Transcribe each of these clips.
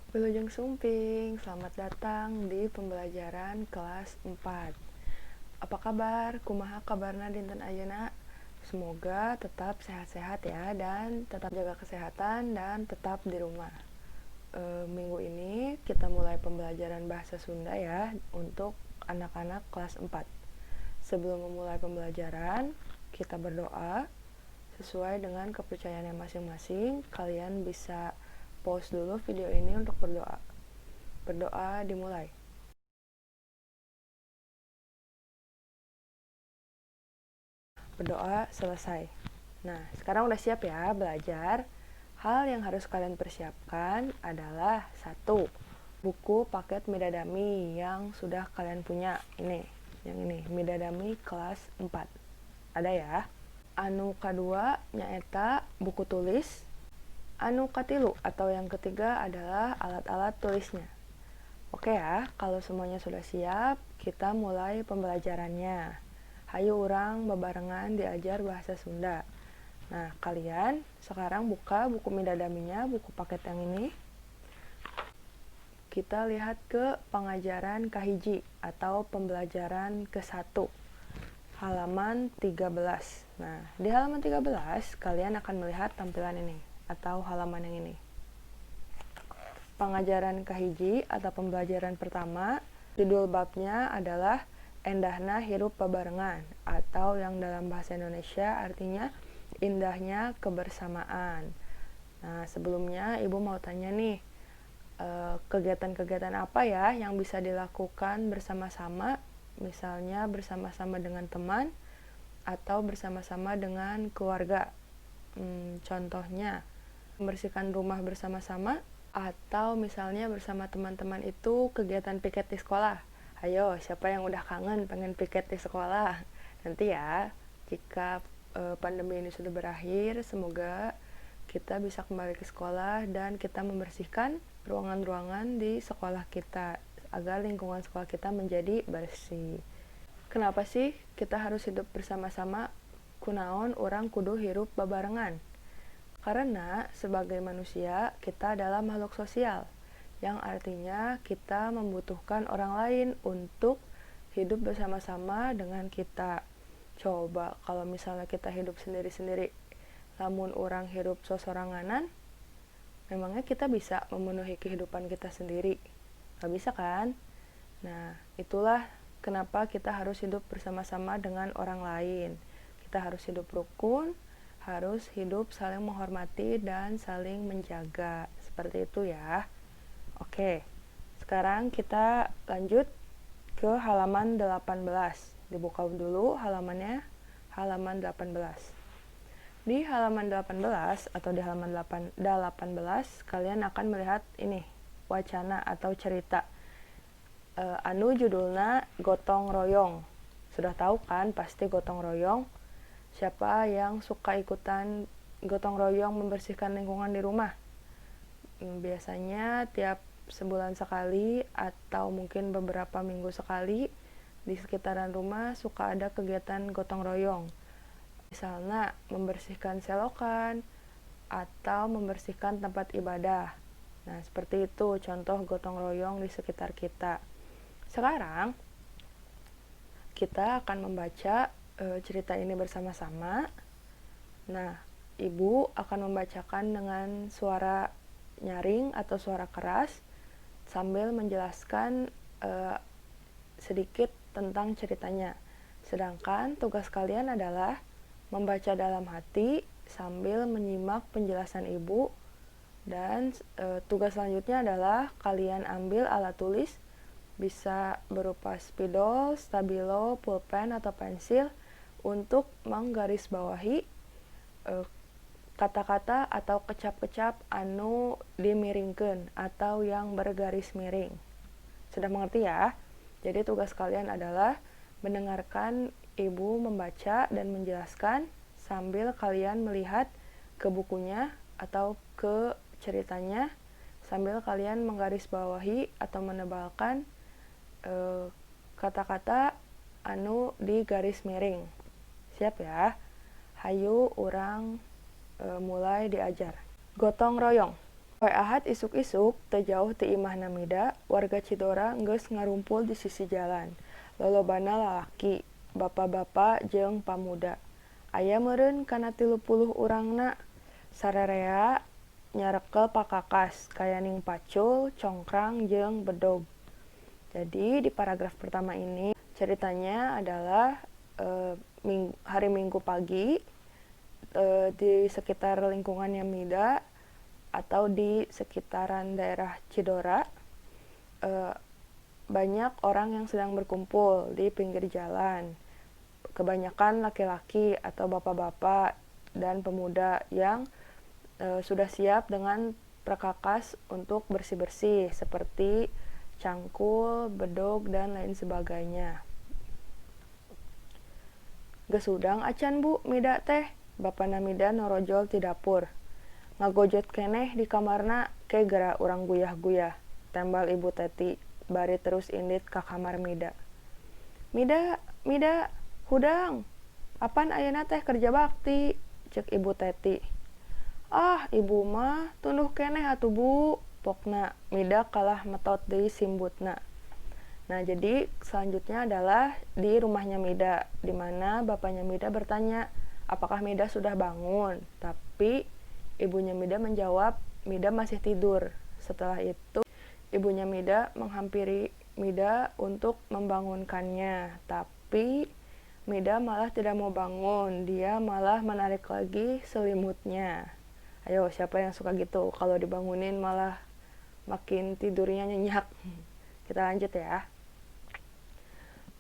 Wilujeng Sumping, selamat datang di pembelajaran kelas 4. Apa kabar? Kumaha kabarna dinten ayeuna? Semoga tetap sehat-sehat ya, dan tetap jaga kesehatan dan tetap di rumah. Minggu ini kita mulai pembelajaran bahasa Sunda ya, untuk anak-anak kelas 4. Sebelum memulai pembelajaran, kita berdoa. Sesuai dengan kepercayaannya masing-masing, kalian bisa pause dulu video ini untuk berdoa. Berdoa dimulai. Berdoa selesai. Nah, sekarang udah siap ya belajar? Hal yang harus kalian persiapkan adalah 1. Buku paket Midadami yang sudah kalian punya. Yang ini, Midadami kelas 4. Ada ya? Anu kedua nyaeta buku tulis. Anu katilu atau yang ketiga adalah alat-alat tulisnya. Oke ya, kalau semuanya sudah siap, kita mulai pembelajarannya. Hayu urang bebarengan diajar bahasa Sunda. Nah, kalian sekarang buka buku Midadaminya, buku paket yang ini. Kita lihat ke pengajaran kahiji atau pembelajaran ke-1. Halaman 13. Nah, di halaman 13 kalian akan melihat tampilan ini atau halaman yang ini. Pengajaran kahiji atau pembelajaran pertama, judul babnya adalah Endahna Hirup Bebarengan, atau yang dalam bahasa Indonesia artinya indahnya kebersamaan. Nah, sebelumnya ibu mau tanya nih, kegiatan-kegiatan apa ya yang bisa dilakukan bersama-sama, misalnya bersama-sama dengan teman atau bersama-sama dengan keluarga. Contohnya, membersihkan rumah bersama-sama, atau misalnya bersama teman-teman itu kegiatan piket di sekolah. Ayo, siapa yang udah kangen pengen piket di sekolah? Nanti ya, jika pandemi ini sudah berakhir, semoga kita bisa kembali ke sekolah dan kita membersihkan ruangan-ruangan di sekolah kita agar lingkungan sekolah kita menjadi bersih. Kenapa sih kita harus hidup bersama-sama? Kunaon orang kudu hirup bebarengan? Karena sebagai manusia, kita adalah makhluk sosial, yang artinya kita membutuhkan orang lain untuk hidup bersama-sama dengan kita. Coba kalau misalnya kita hidup sendiri-sendiri, lamun orang hidup sosoranganan, memangnya kita bisa memenuhi kehidupan kita sendiri? Gak bisa kan? Nah, itulah kenapa kita harus hidup bersama-sama dengan orang lain. Kita harus hidup rukun, harus hidup saling menghormati dan saling menjaga. Seperti itu ya. Oke, sekarang kita lanjut ke halaman 18. Dibuka dulu halamannya, halaman 18. Di halaman 18 atau di halaman 18, kalian akan melihat ini, wacana atau cerita. Anu judulnya Gotong Royong. Sudah tahu kan pasti gotong royong? Siapa yang suka ikutan gotong royong membersihkan lingkungan di rumah? Biasanya tiap sebulan sekali atau mungkin beberapa minggu sekali di sekitaran rumah suka ada kegiatan gotong royong. Misalnya membersihkan selokan atau membersihkan tempat ibadah. Nah, seperti itu contoh gotong royong di sekitar kita. Sekarang kita akan membaca cerita ini bersama-sama. Nah, ibu akan membacakan dengan suara nyaring atau suara keras sambil menjelaskan sedikit tentang ceritanya. Sedangkan tugas kalian adalah membaca dalam hati sambil menyimak penjelasan ibu, dan tugas selanjutnya adalah kalian ambil alat tulis, bisa berupa spidol, stabilo, pulpen, atau pensil untuk menggarisbawahi kata-kata atau kecap-kecap anu dimiringkeun atau yang bergaris miring. Sudah mengerti ya? Jadi tugas kalian adalah mendengarkan ibu membaca dan menjelaskan sambil kalian melihat ke bukunya atau ke ceritanya, sambil kalian menggarisbawahi atau menebalkan kata-kata anu di garis miring. Siap ya? Hayu urang mulai diajar. Gotong royong. Poe Ahad isuk-isuk teu jauh ti imahna Mida, warga Cidora geus ngarumpul di sisi jalan. Lolobana lalaki, bapa-bapa jeung pamuda. Aya meureun kana 30 urangna. Sararea nyarekel pakakas, kayaning pacul, congkrang, jeung bedog. Jadi di paragraf pertama ini ceritanya adalah hari Minggu pagi di sekitar lingkungannya Mida atau di sekitaran daerah Cidora banyak orang yang sedang berkumpul di pinggir jalan. Kebanyakan laki-laki atau bapak-bapak dan pemuda yang sudah siap dengan perkakas untuk bersih-bersih seperti cangkul, bedog, dan lain sebagainya. Gesudang acan bu, Mida teh, bapana Mida norojol ti dapur. Ngagojot keneh di kamarna ke gara urang guyah-guyah, tembal ibu Teti, bari terus indit ka kamar Mida. Mida, hudang, apan ayeuna teh kerja bakti, cek ibu Teti. Ah, ibu mah tunduh keneh atuh bu, pokna Mida kalah metot deui simbutna. Nah, jadi selanjutnya adalah di rumahnya Mida, di mana bapaknya Mida bertanya, apakah Mida sudah bangun? Tapi ibunya Mida menjawab, Mida masih tidur. Setelah itu, ibunya Mida menghampiri Mida untuk membangunkannya, tapi Mida malah tidak mau bangun, dia malah menarik lagi selimutnya. Ayo, siapa yang suka gitu? Kalau dibangunin malah makin tidurnya nyenyak. Kita lanjut ya.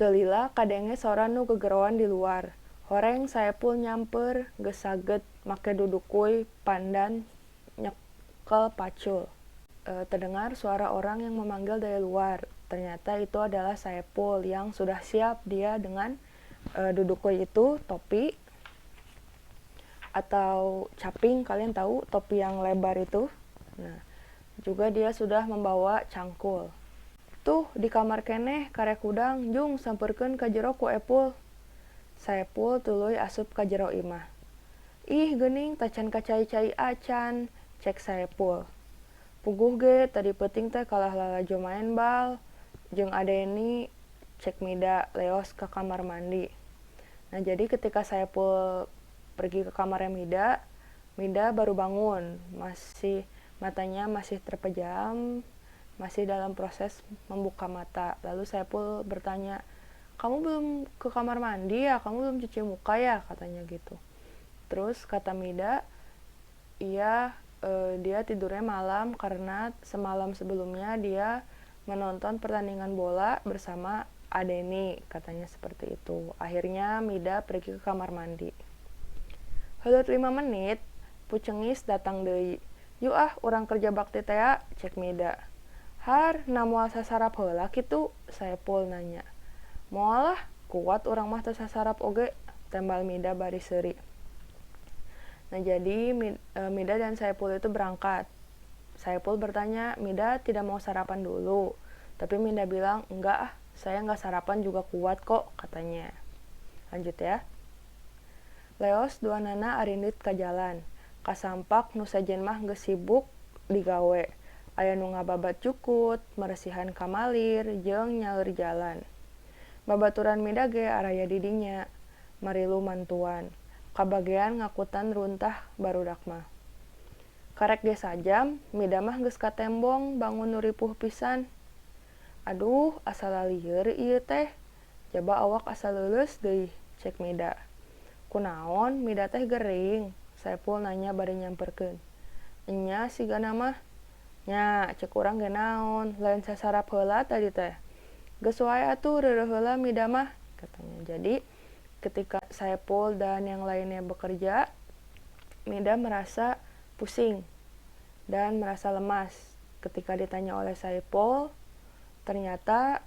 Teu lila kadenge sora nu gegeroan di luar. Horeng Saepul nyamper geus saget make dudukuy pandan nyekel pacul. Terdengar suara orang yang memanggil dari luar. Ternyata itu adalah Saepul yang sudah siap dia dengan dudukuy itu, topi atau caping, kalian tahu topi yang lebar itu. Nah, juga dia sudah membawa cangkul. Tuh di kamar keneh karek udang jung samperkeun ka jero ku Epul. Saepul tuluy asup ka jero imah. Ih geuning tacan kacai-cai acan, cek Saepul. Puguh ge tadi peuting teh kalah lalajo main bal, jeung Adeni, cek Mida leos ke kamar mandi. Nah, jadi ketika Saepul pergi ke kamarnya Mida baru bangun, matanya masih terpejam, masih dalam proses membuka mata. Lalu Saepul bertanya, kamu belum ke kamar mandi ya? Kamu belum cuci muka ya? Katanya gitu. Terus kata Mida, iya, dia tidurnya malam karena semalam sebelumnya dia menonton pertandingan bola bersama Adeni, katanya seperti itu. Akhirnya Mida pergi ke kamar mandi. Heuleut 5 menit, Pucengis datang deui. Yuk ah, urang kerja bakti teh, cek Mida. Har, namual sasarap heula kitu? Saepul nanya. Moal lah, kuat urang mah teu sasarap oge, tembal Mida bari seuri. Nah, jadi Mida dan Saepul itu berangkat. Saepul bertanya, Mida tidak mau sarapan dulu. Tapi Mida bilang, enggak ah, saya enggak sarapan juga kuat kok, katanya. Lanjut ya. Leos duanana arindit ka jalan. Kasampak nu sajen mah geus sibuk digawe. Aya nu ngababat cukut, maresihan kamalir, jeung nyaeur jalan. Babaturan Mida ge araya didinya, marilu mantuan. Kabagean ngakutan runtah barudak mah. Karek ge sajam, Mida mah geus katembong bangun nu ripuh pisan. Aduh, asa lalieur ieu teh. Jaba awak asa leuleus deui, cek Mida. Kunaon, Mida teh gering? Saepul nanya bari nyamperkeun. Enya sigana mah. Nya, cek urang ge naon, lain sasarap heula tadi teh. Geus wae atuh reureuh heula Mida mah, katanya. Jadi, ketika Saepul dan yang lainnya bekerja, Mida merasa pusing dan merasa lemas. Ketika ditanya oleh Saepul, ternyata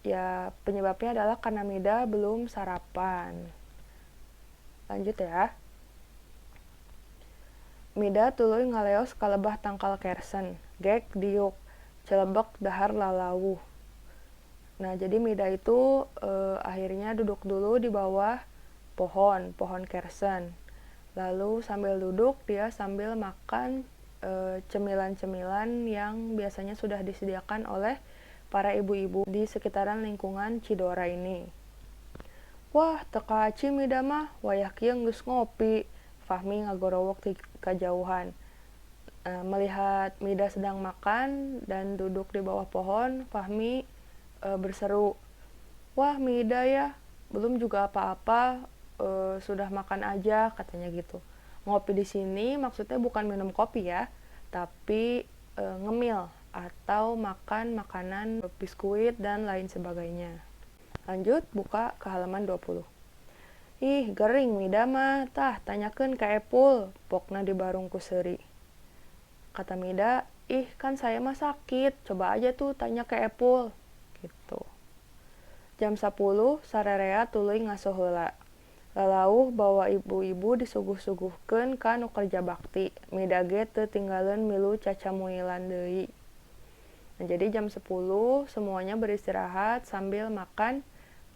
ya penyebabnya adalah karena Mida belum sarapan. Lanjut ya. Mida tuluy ngaleos ka lebah tangkal kersen, gek diuk, celebek dahar lalawuh. Nah, jadi Mida itu akhirnya duduk dulu di bawah pohon kersen. Lalu sambil duduk dia sambil makan cemilan-cemilan yang biasanya sudah disediakan oleh para ibu-ibu di sekitaran lingkungan Cidora ini. Wah, teka aci mida mah, wayah kieu geus ngopi. Fahmi ngagorowok di kejauhan. Melihat Mida sedang makan dan duduk di bawah pohon, Fahmi berseru, "Wah, Mida ya, belum juga apa-apa, sudah makan aja," katanya gitu. Ngopi di sini maksudnya bukan minum kopi ya, tapi ngemil atau makan makanan biskuit dan lain sebagainya. Lanjut, buka ke halaman 20. Ih, gering Mida mah, tah tanyakeun ka Epul, pokna dibarung ku seuri. Kata Mida, ih kan saya mah sakit, coba aja tuh tanya ke Epul. Gitu. Jam 10, sararea tuluy ngasuh heula. Lalauh bawa ibu-ibu disuguh-suguhkeun ka nu kerja bakti. Mida ge teu tinggaleun milu cacamuilan deui. Nah, jadi jam 10 semuanya beristirahat sambil makan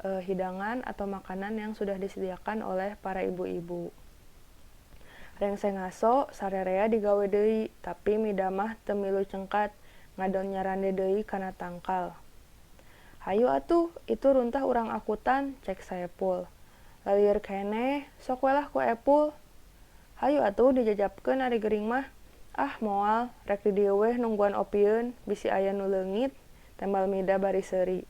hidangan atau makanan yang sudah disediakan oleh para ibu-ibu. Rengseng ngaso sararea digawe deui, tapi Mida mah teu milu cengkat, ngadon nyarande deui kana tangkal. Hayu atuh, itu runtah urang akutan, cek Saepul. Lalieur keneh, sok welah ku Epul. Hayu atuh dijajabkeun ari gering mah. Ah moal, rek di dieu weh nungguan opieun, bisi aya nu leungit, tembal Mida bari seuri.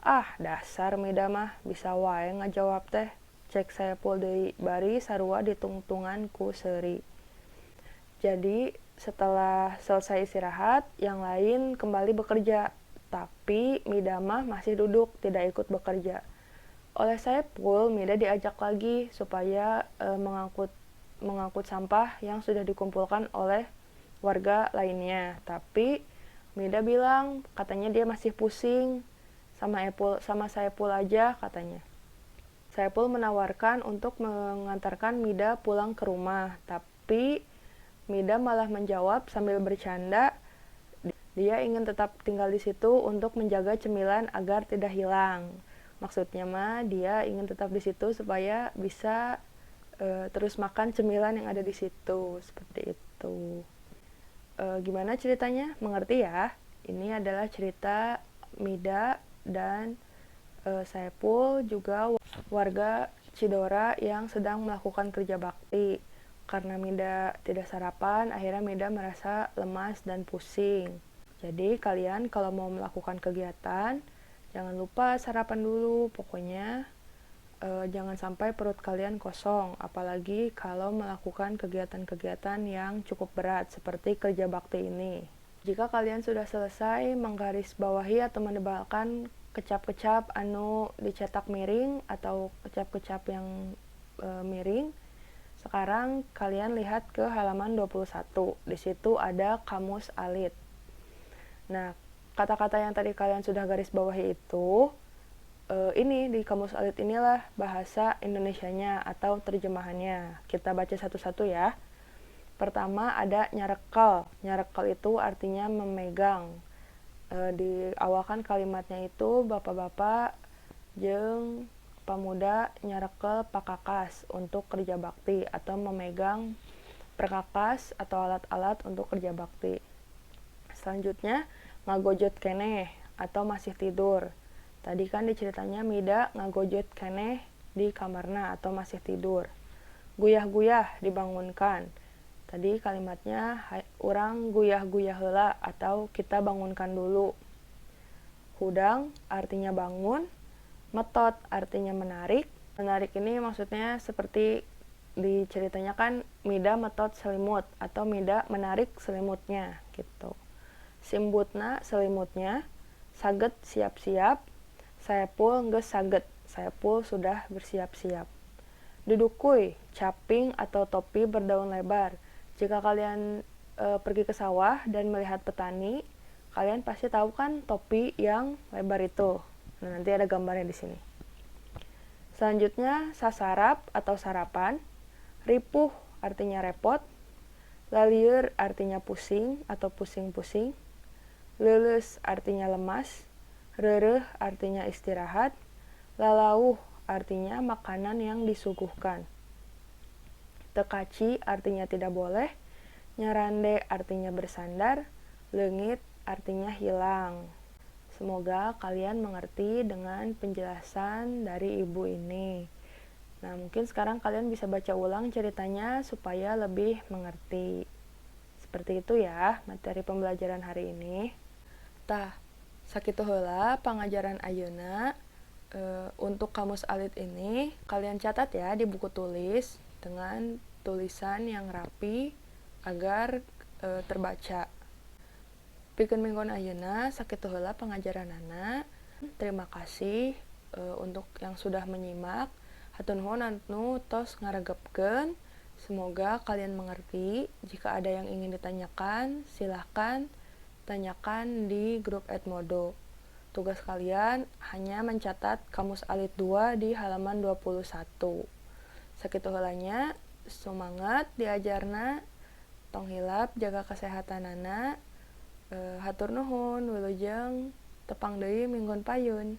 Ah, dasar Mida mah, bisa wae ngajawab teh, cek Saepul deui, bari sarua ditungtungan ku seuri. Jadi, setelah selesai istirahat, yang lain kembali bekerja, tapi Mida mah masih duduk, tidak ikut bekerja. Oleh Saepul, Mida diajak lagi supaya mengangkut sampah yang sudah dikumpulkan oleh warga lainnya. Tapi Mida bilang, katanya dia masih pusing, sama Saepul aja katanya. Saepul menawarkan untuk mengantarkan Mida pulang ke rumah, tapi Mida malah menjawab sambil bercanda, dia ingin tetap tinggal di situ untuk menjaga cemilan agar tidak hilang. Maksudnya mah dia ingin tetap di situ supaya bisa terus makan cemilan yang ada di situ, seperti itu. Gimana ceritanya? Mengerti ya? Ini adalah cerita Mida dan Saepul, juga warga Cidora yang sedang melakukan kerja bakti. Karena Mida tidak sarapan, akhirnya Mida merasa lemas dan pusing. Jadi kalian kalau mau melakukan kegiatan, jangan lupa sarapan dulu. Pokoknya jangan sampai perut kalian kosong, apalagi kalau melakukan kegiatan-kegiatan yang cukup berat seperti kerja bakti ini. Jika kalian sudah selesai menggarisbawahi atau menebalkan kecap-kecap anu dicetak miring atau kecap-kecap yang miring, sekarang kalian lihat ke halaman 21. Di situ ada kamus alit. Nah, kata-kata yang tadi kalian sudah garis bawahi itu, ini di kamus alit inilah bahasa Indonesianya atau terjemahannya. Kita baca satu-satu ya. Pertama ada nyarekal. Nyarekal itu artinya memegang. Di awal kan kalimatnya itu bapak-bapak jeung pemuda nyarekel pakakas untuk kerja bakti atau memegang perkakas atau alat-alat untuk kerja bakti. Selanjutnya ngagojot keneh atau masih tidur. Tadi kan diceritanya Mida ngagojot keneh di kamarna atau masih tidur. Guyah-guyah dibangunkan. Tadi kalimatnya urang guyah-guyah heula atau kita bangunkan dulu. Hudang artinya bangun, metot artinya menarik. Menarik ini maksudnya seperti diceritanya kan Mida metot selimut atau Mida menarik selimutnya gitu. Simbutna selimutnya, saget siap-siap, Saepul geus saget, Saepul sudah bersiap-siap. Dudukuy, caping atau topi berdaun lebar. Jika kalian pergi ke sawah dan melihat petani, kalian pasti tahu kan topi yang lebar itu. Nah, nanti ada gambarnya di sini. Selanjutnya sasarap atau sarapan, ripuh artinya repot, lalieur artinya pusing atau pusing-pusing, leuleus artinya lemas, reureuh artinya istirahat, lalauh artinya makanan yang disuguhkan. Tekaci artinya tidak boleh, Nyarande artinya bersandar, leungit artinya hilang. Semoga kalian mengerti dengan penjelasan dari ibu ini. Nah, mungkin sekarang kalian bisa baca ulang ceritanya supaya lebih mengerti. Seperti itu ya materi pembelajaran hari ini. Tah, sakitu heula pangajaran ayeuna. Untuk kamus alit ini kalian catat ya di buku tulis dengan tulisan yang rapi agar terbaca. Pikeun minggon ayeuna sakitu heula pangajaranana. Terima kasih untuk yang sudah menyimak. Hatur nuhun anu tos ngaregepkeun. Semoga kalian mengerti. Jika ada yang ingin ditanyakan, silahkan tanyakan di grup Edmodo. Tugas kalian hanya mencatat kamus alit 2 di halaman 21. Sakitu heulanya, semangat diajarna, tong hilap, jaga kesehatanana. Hatur nuhun, wilujeng tepang deui minggon payun.